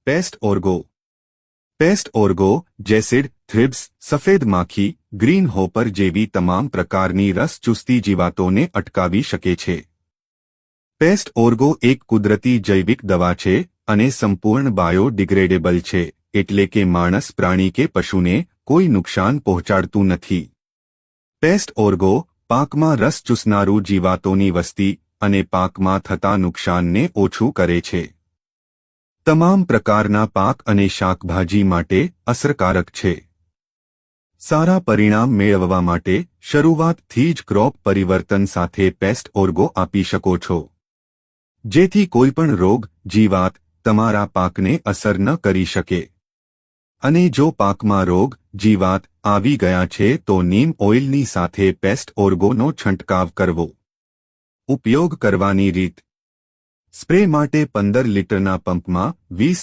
Paste ઓર્ગો paste ઓર્ગો જેસિડ, thrips, સફેદ માખી, green hopper જેવી તમામ પ્રકારની રસ ચૂસતી જીવાતોને અટકાવી શકે છે. પેસ્ટ ઓર્ગો એક કુદરતી જૈવિક દવા છે અને સંપૂર્ણ બાયોડિગ્રેડેબલ છે, એટલે કે માણસ, પ્રાણી કે પશુને કોઈ નુકસાન પહોંચાડતું નથી. પેસ્ટ ઓર્ગો પાકમાં રસ ચૂસનારું જીવાતોની વસ્તી અને પાકમાં થતા નુકસાનને ઓછું કરે છે. તમામ પ્રકારના પાક અને શાકભાજી માટે અસરકારક છે. સારા પરિણામ મેળવવા માટે શરૂઆતથી જ ક્રોપ પરિવર્તન સાથે પેસ્ટ ઓર્ગો આપી શકો છો, જેથી કોઈપણ રોગ, જીવાત તમારા પાકને અસર ન કરી શકે. અને જો પાકમાં રોગ, જીવાત આવી ગયા છે તો નીમ ઓઇલની સાથે પેસ્ટ ઓર્ગોનો છંટકાવ કરવો. ઉપયોગ કરવાની રીત: સ્પ્રે માટે 15 લિટરના પંપમાં 20